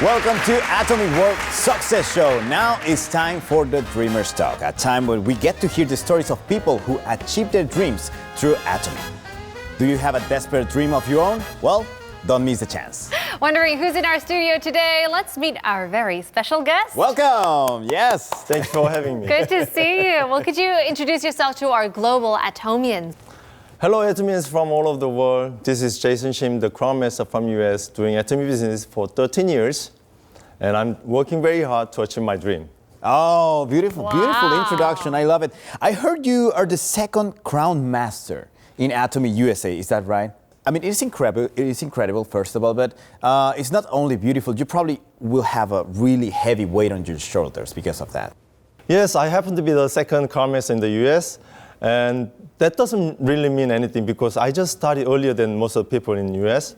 Welcome to Atomy World Success Show. Now it's time for the Dreamers Talk, a time where we get to hear the stories of people who achieve their dreams through Atomy. Do you have a desperate dream of your own? Well, don't miss the chance. Wondering who's in our studio today? Let's meet our very special guest. Welcome. Yes. Thanks for having me. Good to see you. Well, could you introduce yourself to our global Atomians? Hello, Atomians from all over the world. This is Jason Shim, the Crown Master from US, doing Atomy business for 13 years. And I'm working very hard to achieve my dream. Oh, beautiful, Wow. beautiful introduction. I love it. I heard you are the second Crown Master in Atomy USA. Is that right? I mean, it's incredible. It is incredible, first of all, but it's not only beautiful. You probably will have a really heavy weight on your shoulders because of that. Yes, I happen to be the second Crown Master in the US. And that doesn't really mean anything because I just started earlier than most of the people in the US.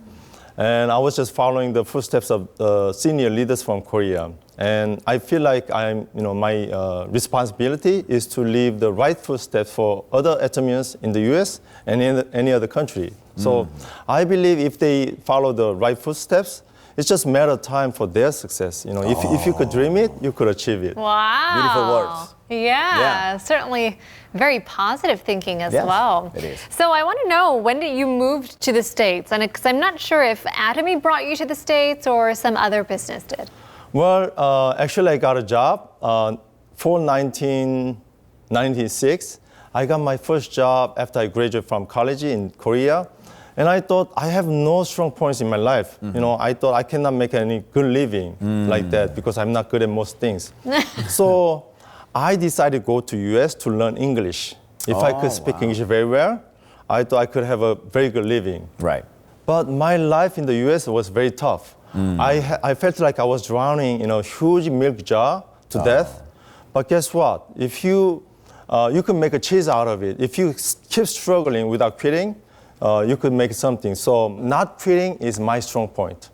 And I was just following the footsteps of senior leaders from Korea. And I feel like my responsibility is to leave the right footsteps for other Atomians in the US and in any other country. So I believe if they follow the right footsteps, it's just a matter of time for their success. You know, if you could dream it, you could achieve it. Wow. Beautiful words. Yeah, certainly very positive thinking as Yes, well. it is. So I want to know, when did you move to the States? And because I'm not sure if Atomy brought you to the States or some other business did. Well, actually, I got a job for 1996. I got my first job after I graduated from college in Korea. And I thought, I have no strong points in my life. You know, I thought I cannot make any good living like that because I'm not good at most things. So I decided to go to US to learn English. If I could speak English very well, I thought I could have a very good living. Right. But my life in the US was very tough. I felt like I was drowning in a huge milk jar to death. But guess what? If you can make a cheese out of it. If you keep struggling without quitting, you could make something. So not quitting is my strong point.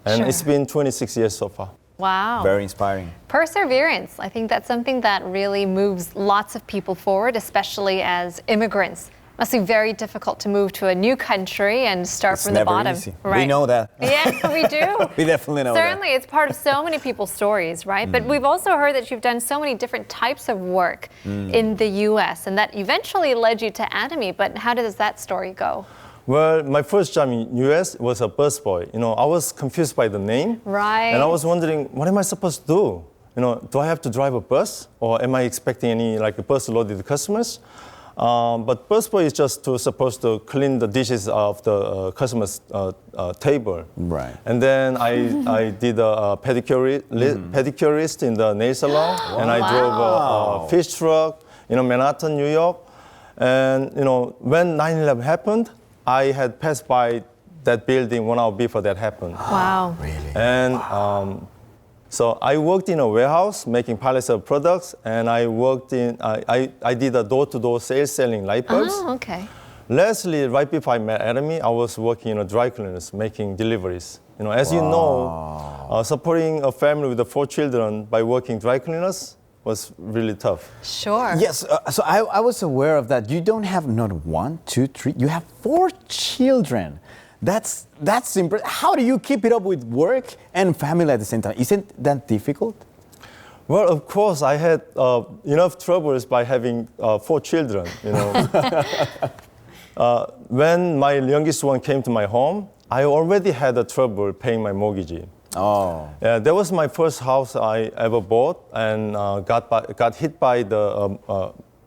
And it's been 26 years so far. Wow. Very inspiring. Perseverance. I think that's something that really moves lots of people forward, especially as immigrants. Must be very difficult to move to a new country and start It's from the never bottom. easy. Right. We know that. Yeah, we do. We definitely know that. Certainly, it's part of so many people's stories, right? But we've also heard that you've done so many different types of work in the U.S. and that eventually led you to Atomy. But how does that story go? Well, my first job in US was a busboy. You know, I was confused by the name. Right. And I was wondering, what am I supposed to do? You know, do I have to drive a bus? Or am I expecting any, like, a bus loaded customers? But busboy is just supposed to clean the dishes of the customer's table. Right. And then I did a pedicurist in the nail salon. And I drove a fish truck in Manhattan, New York. And, you know, when 9/11 happened, I had passed by that building 1 hour before that happened. Wow. Really? And so I worked in a warehouse making pallets of products, and I worked I did a door-to-door sales selling light bulbs. Oh, okay. Lastly, right before I met Atomy, I was working in a dry cleaners making deliveries. You know, as you know, supporting a family with 4 children by working dry cleaners was really tough. Sure. Yes, so I was aware of that. You don't have not 1, 2, 3, you have 4 children. That's impressive. How do you keep it up with work and family at the same time? Isn't that difficult? Well, of course, I had enough troubles by having 4 children, you know. When my youngest one came to my home, I already had a trouble paying my mortgage. Oh. Yeah, that was my first house I ever bought and got hit by the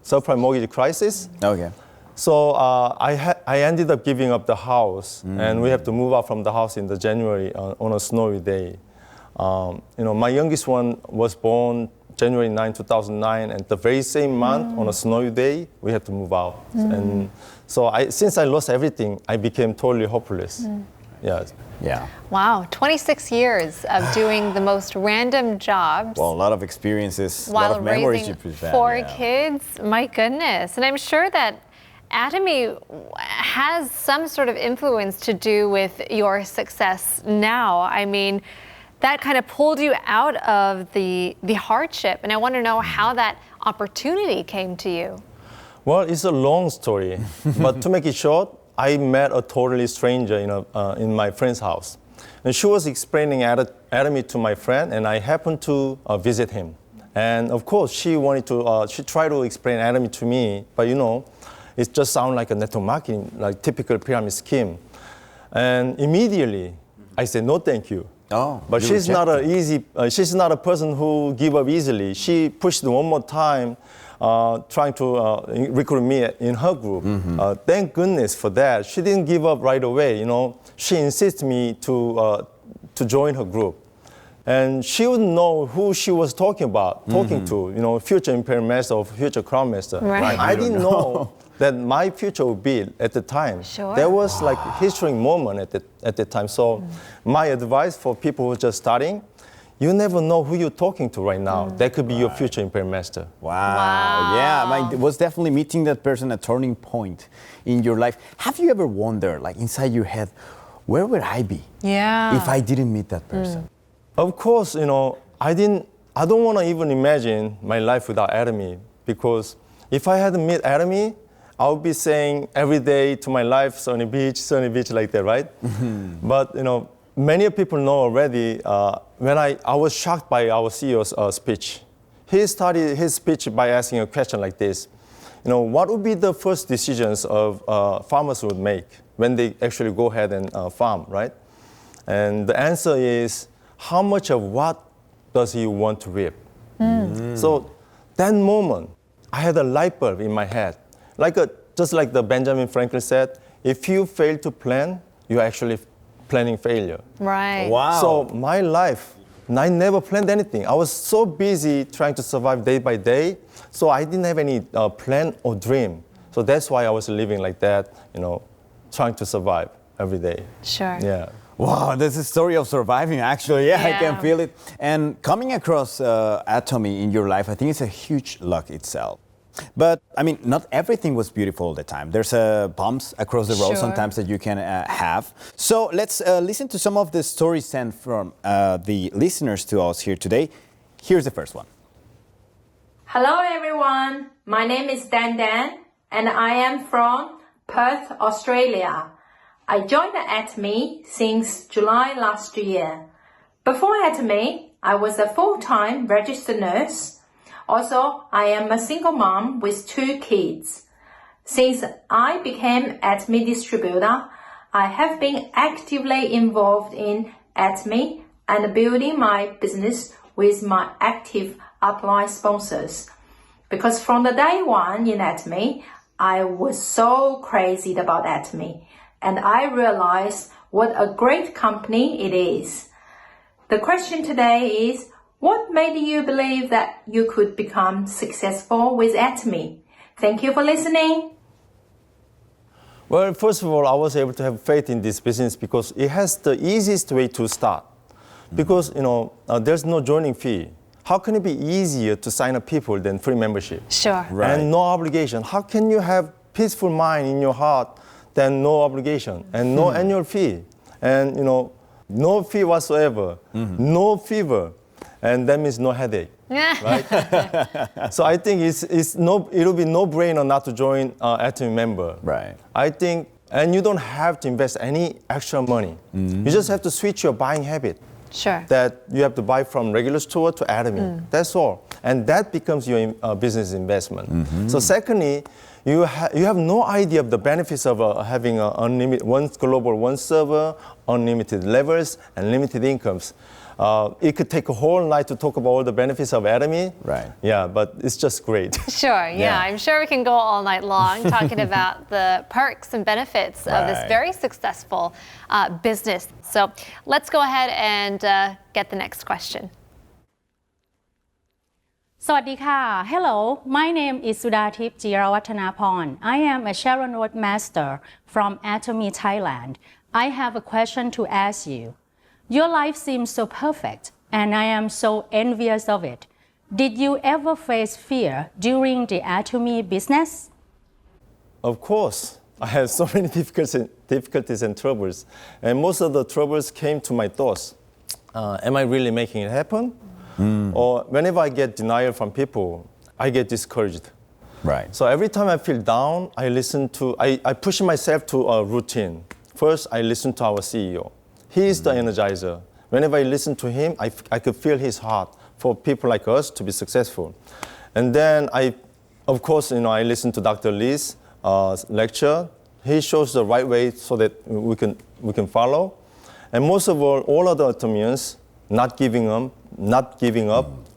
subprime mortgage crisis. Okay. So I ended up giving up the house, and we have to move out from the house in the January on a snowy day. You know, my youngest one was born January 9, 2009, and the very same month on a snowy day, we had to move out. And so since I lost everything, I became totally hopeless. Yeah. Yeah. Wow, 26 years of doing the most random jobs. Well, a lot of experiences, a lot while of memories raising you present. 4 kids. My goodness. And I'm sure that Atomy has some sort of influence to do with your success now. I mean, that kind of pulled you out of the hardship. And I want to know how that opportunity came to you. Well, it's a long story, but to make it short, I met a totally stranger in my friend's house. And she was explaining Atomy to my friend, and I happened to visit him. And of course, she tried to explain Atomy to me, but it just sounds like a network marketing, like typical pyramid scheme. And immediately, I said, no, thank you. Oh, but she's not a person who give up easily. She pushed one more time, trying to recruit me in her group. Thank goodness for that. She didn't give up right away. She insisted me to join her group. And she wouldn't know who she was talking to, future Imperial Master or future Crown Master. Right. I didn't know that my future would be at the time. Sure. There was like a historic moment at the time. So my advice for people who are just starting, you never know who you're talking to right now. That could be your future Imperial Master. Wow. Yeah, it was definitely meeting that person a turning point in your life. Have you ever wondered, like inside your head, where would I be if I didn't meet that person? Of course, I don't want to even imagine my life without Atomy, because if I hadn't met Atomy, I would be saying every day to my life, sunny beach, like that, right? But, many people know already, when I was shocked by our CEO's speech. He started his speech by asking a question like this. What would be the first decisions of farmers would make when they actually go ahead and farm, right? And the answer is, how much of what does he want to reap? So that moment, I had a light bulb in my head. Just like the Benjamin Franklin said, if you fail to plan, you're actually planning failure. Right. Wow. So my life, I never planned anything. I was so busy trying to survive day by day, so I didn't have any plan or dream. So that's why I was living like that, trying to survive every day. Sure. Yeah. Wow, that's a story of surviving, actually. Yeah, I can feel it. And coming across Atomy in your life, I think it's a huge luck itself. But, not everything was beautiful all the time. There's bumps across the road sometimes that you can have. So let's listen to some of the stories sent from the listeners to us here today. Here's the first one. Hello, everyone. My name is Dan Dan, and I am from Perth, Australia. I joined Atomy since July last year. Before Atomy, I was a full-time registered nurse. Also, I am a single mom with 2 kids. Since I became Atomy distributor, I have been actively involved in Atomy and building my business with my active upline sponsors. Because from the day one in Atomy, I was so crazy about Atomy, and I realized what a great company it is. The question today is, what made you believe that you could become successful with Atomy? Thank you for listening. Well, first of all, I was able to have faith in this business because it has the easiest way to start. Because, there's no joining fee. How can it be easier to sign up people than free membership? Sure. Right. And no obligation. How can you have peaceful mind in your heart than no obligation and no annual fee? And, no fee whatsoever, no fever. And that means no headache, right? So I think it'll be no-brainer not to join Atomy member. Right. I think, and you don't have to invest any extra money. You just have to switch your buying habit. Sure. That you have to buy from regular store to Atomy. That's all. And that becomes your business investment. So secondly, you have no idea of the benefits of having unlimited, one global, one server, unlimited levels, and limited incomes. It could take a whole night to talk about all the benefits of Atomy. Right. Yeah, but it's just great. Sure, yeah. I'm sure we can go all night long talking about the perks and benefits of this very successful business. So let's go ahead and get the next question. สวัสดีค่ะ Hello, my name is Sudatip Jirawatanaporn. I am a Sharon Road Master from Atomy, Thailand. I have a question to ask you. Your life seems so perfect, and I am so envious of it. Did you ever face fear during the Atomy business? Of course. I had so many difficulties and troubles. And most of the troubles came to my thoughts. Am I really making it happen? Or whenever I get denial from people, I get discouraged. Right. So every time I feel down, I push myself to a routine. First, I listen to our CEO. He is the energizer. whenever I listen to him, I could feel his heart for people like us to be successful. And then of course, I listen to Dr. Lee's lecture. He shows the right way so that we can follow. And most of all other Atomians not giving up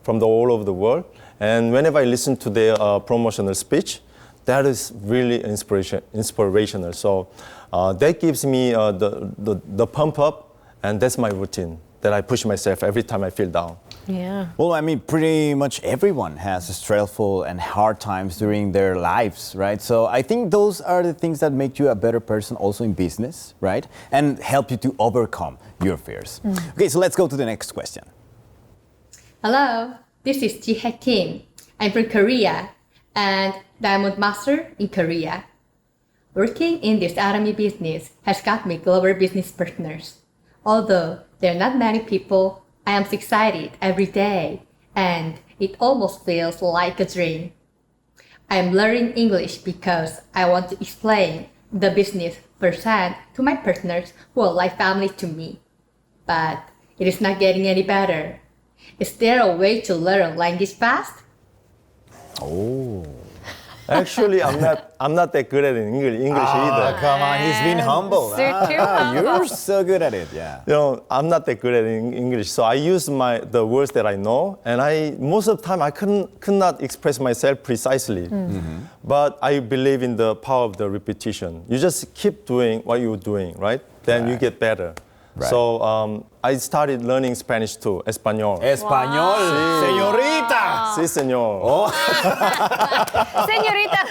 from all over the world. And whenever I listen to their promotional speech, that is really inspirational. So that gives me the pump up, and that's my routine that I push myself every time I feel down. Yeah. Well, I mean, pretty much everyone has stressful and hard times during their lives, right? So I think those are the things that make you a better person also in business, right? And help you to overcome your fears. Okay, so let's go to the next question. Hello, this is Ji-hae Kim. I'm from Korea and Diamond Master in Korea. Working in this Atomy business has got me global business partners. Although there are not many people, I am excited every day and it almost feels like a dream. I am learning English because I want to explain the business firsthand to my partners who are like family to me. But it is not getting any better. Is there a way to learn language fast? Oh. Actually, I'm not that good at English either. Come on, he's been humble. Too humble. You're so good at it, yeah. I'm not that good at English, so I use the words that I know, and most of the time I could not express myself precisely. But I believe in the power of the repetition. You just keep doing what you're doing, right? Then you get better. Right. So I started learning Spanish too, Español. Español, señorita. Sí, señor. Oh. Señorita,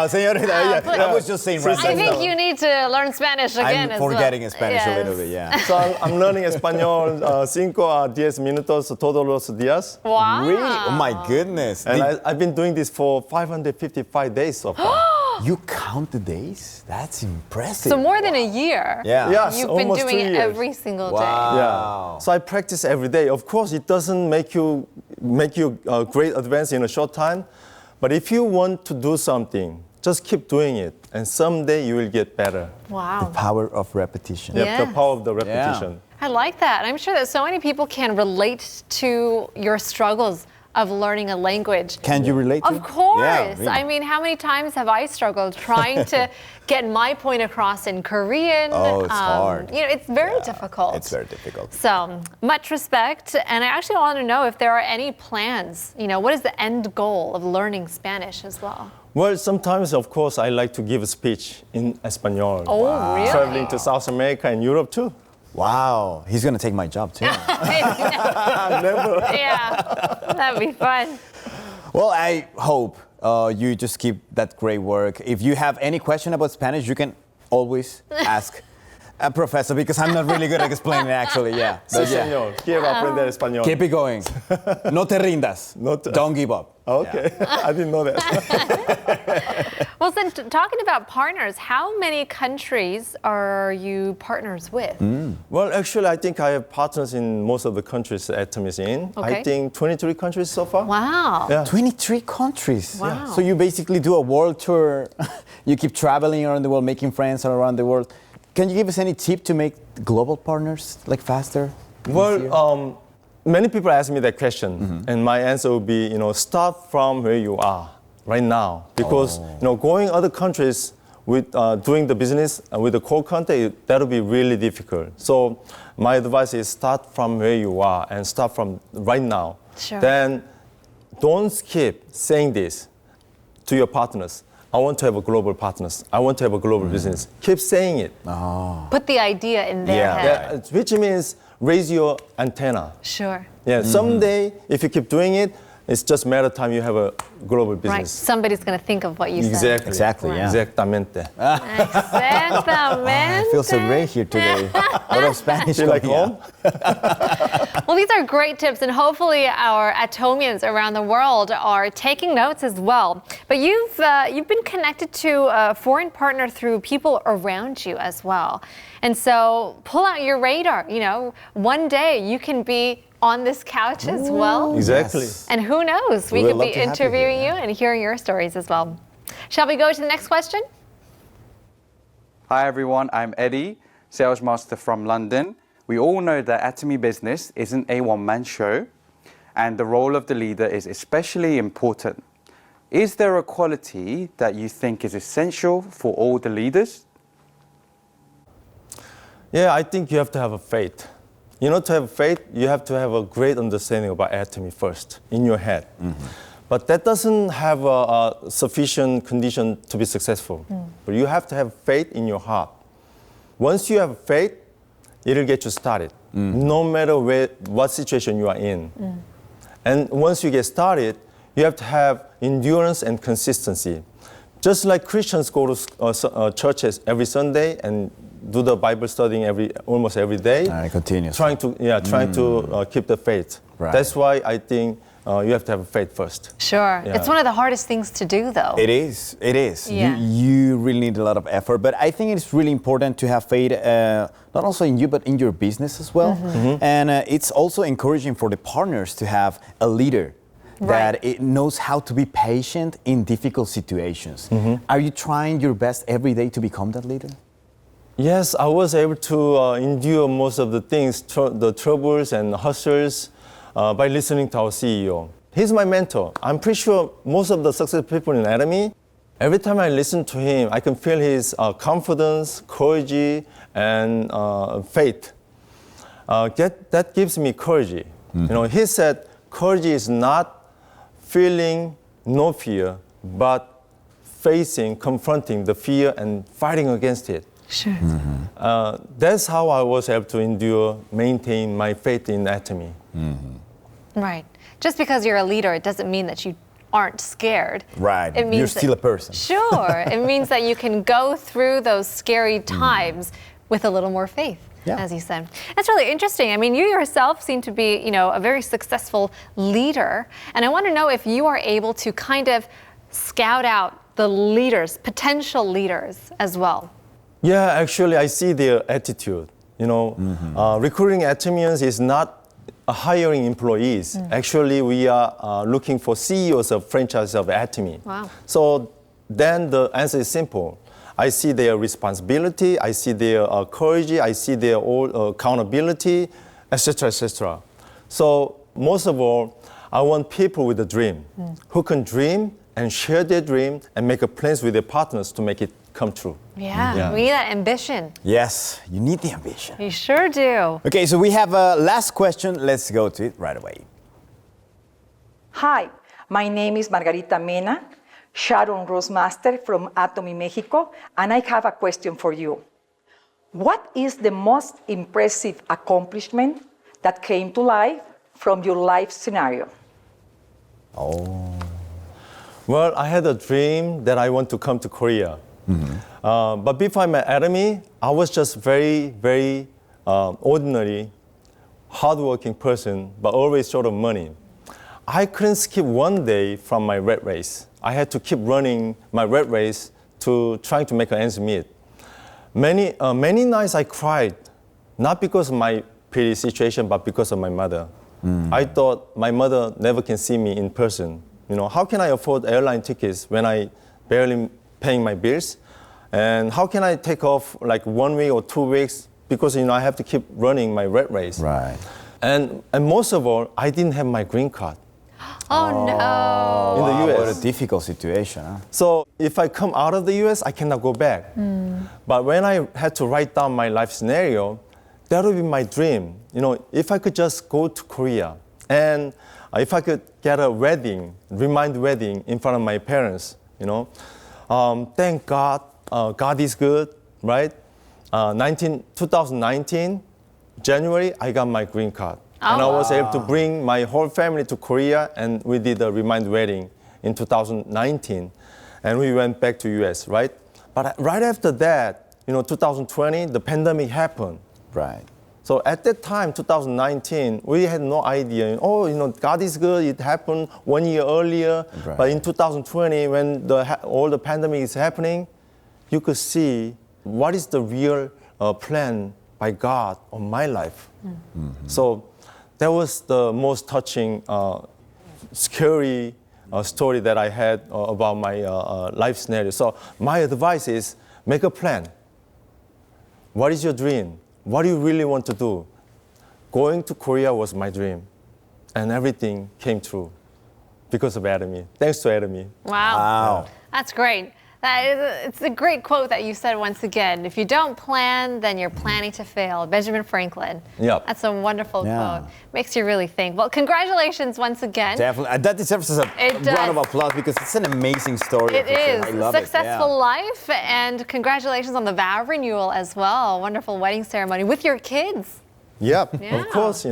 Señorita, yeah. I was just saying right I think now. you need to learn Spanish again I'm as forgetting well. Spanish a Yes. little bit, yeah. So I'm learning Español 5 a 10 minutos todos los días. Wow. Really? Oh my goodness. And I've been doing this for 555 days so far. You count the days? That's impressive. So more than a year. Yeah. Yes, You've been almost 2 doing it years. every single day. Wow. Yeah. So I practice every day. Of course, it doesn't make you a great advance in a short time. But if you want to do something, just keep doing it. And someday you will get better. Wow. The power of repetition. Yep, Yes. the power of the repetition. I like that. I'm sure that so many people can relate to your struggles of learning a language. Can you relate to Of it? course. Yeah, really. I mean, how many times have I struggled trying to get my point across in Korean? Oh, it's hard. It's very difficult. It's very difficult. So much respect. And I actually want to know if there are any plans. What is the end goal of learning Spanish as well? Well, sometimes, of course, I like to give a speech in Espanol. Oh, really? Traveling to South America and Europe too. Wow. He's going to take my job too. Yeah, that'd be fun. Well, I hope you just keep that great work. If you have any question about Spanish, you can always ask a professor because I'm not really good at explaining it actually, yeah. Sí, But yeah. señor. Quiero aprender español. Keep it going. No te rindas. Don't give up. Okay, I didn't know that. Well, then talking about partners, how many countries are you partners with? Well, actually, I think I have partners in most of the countries Atomy is in. Okay. I think 23 countries so far. Wow. Yeah. 23 countries. Wow. So you basically do a world tour. You keep traveling around the world, making friends all around the world. Can you give us any tip to make global partners like faster? Well, many people ask me that question, and my answer would be, start from where you are right now, because going other countries with doing the business with the core content, that would be really difficult. So my advice is start from where you are and start from right now. Sure. Then don't skip saying this to your partners. I want to have a global partners. I want to have a global business. Keep saying it. Put the idea in their head. Yeah, which means raise your antenna. Sure. Yeah, someday, if you keep doing it, it's just a matter of time you have a global Right. business. Somebody's going to think of what you said. Exactly, yeah. Exactamente. Exactamente. I feel so great here today. A lot of Spanish. Feel like coming out. home? Well, these are great tips, and hopefully our Atomians around the world are taking notes as well. But you've been connected to a foreign partner through people around you as well. And so pull out your radar. One day you can be on this couch as well. Exactly. Yes. And who knows, we We would could be love to have you interviewing here, you and hearing your stories as well. Shall we go to the next question? Hi everyone, I'm Eddie, sales master from London. We all know that Atomy business isn't a one-man show, and the role of the leader is especially important. Is there a quality that you think is essential for all the leaders? Yeah, I think you have to have a faith. You know, to have faith, you have to have a great understanding about Atomy first in your head. But that doesn't have a sufficient condition to be successful. But you have to have faith in your heart. Once you have faith, it'll get you started, no matter what situation you are in. And once you get started, you have to have endurance and consistency. Just like Christians go to churches every Sunday and do the Bible studying almost every day. Continuously. Trying to keep the faith. Right. That's why I think you have to have faith first. Sure. Yeah. It's one of the hardest things to do, though. It is. It is. Yeah. You really need a lot of effort. But I think it's really important to have faith, not also in you, but in your business as well. And it's also encouraging for the partners to have a leader that it knows how to be patient in difficult situations. Are you trying your best every day to become that leader? Yes, I was able to endure most of the things, the troubles and hustles, by listening to our CEO. He's my mentor. I'm pretty sure most of the successful people in Atomy, every time I listen to him, I can feel his confidence, courage, and faith. That gives me courage. You know, he said, courage is not feeling no fear, but facing, confronting the fear and fighting against it. Sure. That's how I was able to maintain my faith in Atomy. Right. Just because you're a leader, it doesn't mean that you aren't scared. Right. It means You're still a person. Sure. It means that you can go through those scary times with a little more faith, as you said. That's really interesting. I mean, you yourself seem to be, a very successful leader. And I want to know if you are able to kind of scout out the leaders, potential leaders as well. Yeah, actually, I see their attitude. Recruiting Atomians is not hiring employees. Actually, we are looking for CEOs of franchises of Atomy. Wow. So then the answer is simple. I see their responsibility, I see their courage, I see their accountability, etc., etc. So most of all, I want people with a dream, who can dream and share their dream and make plans with their partners to make it come true. Yeah, we need that ambition. Yes, you need the ambition. You sure do. Okay, so we have a last question. Let's go to it right away. Hi, my name is Margarita Mena, Sharon Rosemaster from Atomy, Mexico, and I have a question for you. What is the most impressive accomplishment that came to life from your life scenario? Well, I had a dream that I want to come to Korea. But before I met Atomy, I was just very, very ordinary, hardworking person, but always short of money. I couldn't skip one day from my rat race. I had to keep running my rat race to trying to make ends meet. Many nights I cried, not because of my pity situation, but because of my mother. I thought my mother never can see me in person. How can I afford airline tickets when I barely paying my bills? And how can I take off like 1 week or 2 weeks because I have to keep running my rat race. Right. And most of all, I didn't have my green card. Oh no. In the US. What a difficult situation, huh? So if I come out of the US, I cannot go back. But when I had to write down my life scenario, that would be my dream. If I could just go to Korea and if I could get a wedding, remind wedding in front of my parents, thank God, God is good, right? 2019, January, I got my green card. And I was able to bring my whole family to Korea, and we did a remind wedding in 2019. And we went back to US, right? But right after that, 2020, the pandemic happened. Right. So at that time, 2019, we had no idea. God is good. It happened 1 year earlier. Right. But in 2020, when all the pandemic is happening, you could see what is the real plan by God on my life. So that was the most touching, scary story that I had about my life scenario. So my advice is make a plan. What is your dream? What do you really want to do? going to Korea was my dream. And everything came true because of Atomy. Thanks to Atomy. Wow. That's great. It's a great quote that you said once again. If you don't plan, then you're planning to fail. Benjamin Franklin. Yep. That's a wonderful quote. Makes you really think. Well, congratulations once again. Definitely. That deserves a round of applause because it's an amazing story. It is. I love Successful it. life, and congratulations on the vow renewal as well. Wonderful wedding ceremony with your kids. Yep, Yeah. of course,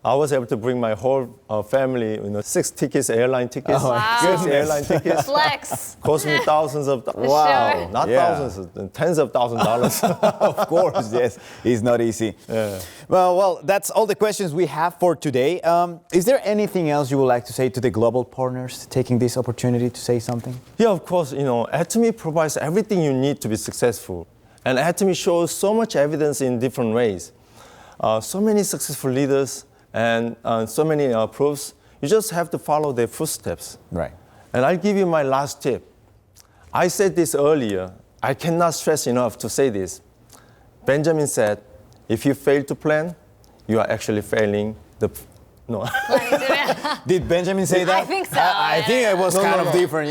I was able to bring my whole family, 6 tickets, airline tickets. Wow. 6 airline tickets. Flex. Cost me thousands of Wow. Sure. Not thousands, tens of thousands of dollars. Of course, yes. It's not easy. Well, that's all the questions we have for today. Is there anything else you would like to say to the global partners taking this opportunity to say something? Yeah, of course, Atomy provides everything you need to be successful. And Atomy shows so much evidence in different ways. So many successful leaders and so many proofs. You just have to follow their footsteps. Right. And I'll give you my last tip. I said this earlier. I cannot stress enough to say this. Benjamin said, if you fail to plan, you are actually failing the... No. Did Benjamin say that? I think so. I think it was kind of different.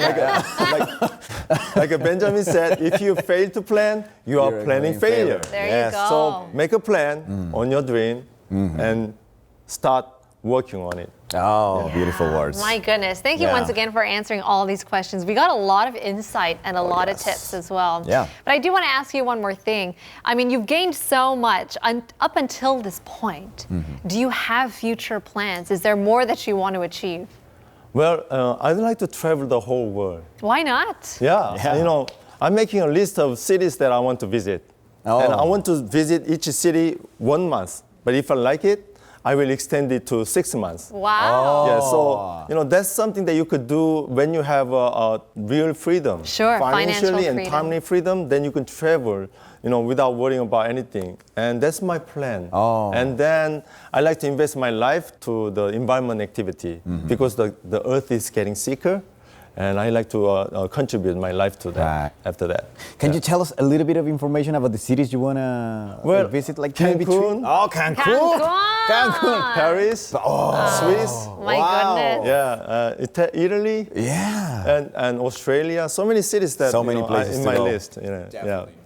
Like Benjamin said, if you fail to plan, you are planning failure. There you go. So make a plan on your dream and start working on it. Oh, beautiful words. My goodness. Thank you once again for answering all these questions. We got a lot of insight and a lot of tips as well. Yeah. But I do want to ask you one more thing. I mean, you've gained so much up until this point. Do you have future plans? Is there more that you want to achieve? Well, I'd like to travel the whole world. Why not? Yeah. I'm making a list of cities that I want to visit. And I want to visit each city 1 month. But if I like it, I will extend it to 6 months. Wow. Yeah, so that's something that you could do when you have a real freedom. Sure, financially financial and timely freedom, then you can travel, without worrying about anything. And that's my plan. And then I like to invest my life to the environment activity because the earth is getting sicker. And I like to contribute my life to that after that. Can you tell us a little bit of information about the cities you want to visit? Like Cancun. Oh, Cancun. Cancun. Paris. Swiss. My goodness. Yeah. Italy. Yeah. And Australia. So many cities that so many places are in to my go. list.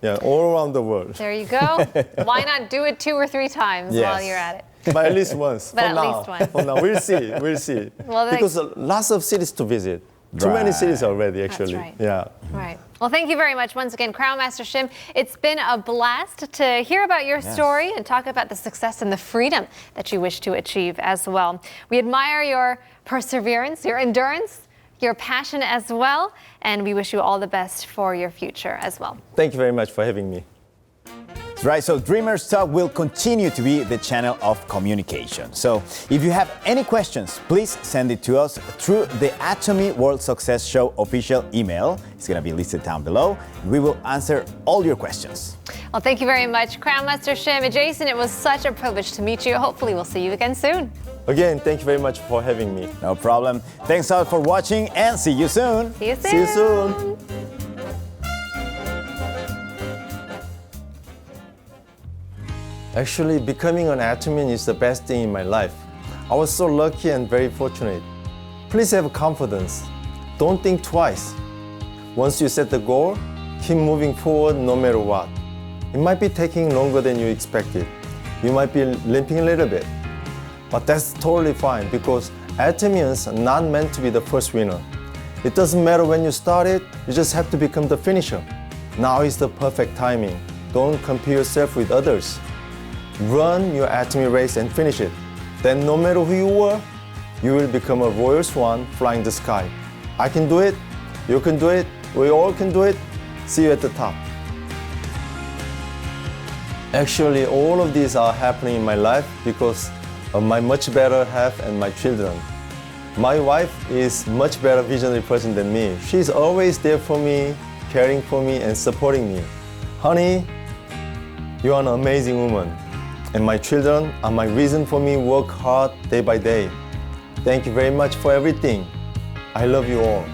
Yeah. All around the world. There you go. Why not do it 2 or 3 times while you're at it? But at least once. But at least once. For now, we'll see. Well, because lots of cities to visit. Too many cities already, actually. That's right. Yeah. Right. Well, thank you very much once again, Crown Master Shim. It's been a blast to hear about your story and talk about the success and the freedom that you wish to achieve as well. We admire your perseverance, your endurance, your passion as well, and we wish you all the best for your future as well. Thank you very much for having me. Right, so Dreamers Talk will continue to be the channel of communication. So if you have any questions, please send it to us through the Atomy World Success Show official email. It's going to be listed down below. We will answer all your questions. Well, thank you very much, Crown Master Shim. And Jason, it was such a privilege to meet you. Hopefully we'll see you again soon. Again, thank you very much for having me. No problem. Thanks all for watching and see you soon. See you soon. See you soon. Actually, becoming an Atomy is the best thing in my life. I was so lucky and very fortunate. Please have confidence. Don't think twice. Once you set the goal, keep moving forward no matter what. It might be taking longer than you expected. You might be limping a little bit. But that's totally fine because Atomians are not meant to be the first winner. It doesn't matter when you started, you just have to become the finisher. Now is the perfect timing. Don't compare yourself with others. Run your Atomy race and finish it. Then no matter who you were, you will become a royal swan flying the sky. I can do it, you can do it, we all can do it. See you at the top. Actually, all of these are happening in my life because of my much better half and my children. My wife is much better visionary person than me. She's always there for me, caring for me and supporting me. Honey, you are an amazing woman. And my children are my reason for me work hard day by day. Thank you very much for everything. I love you all.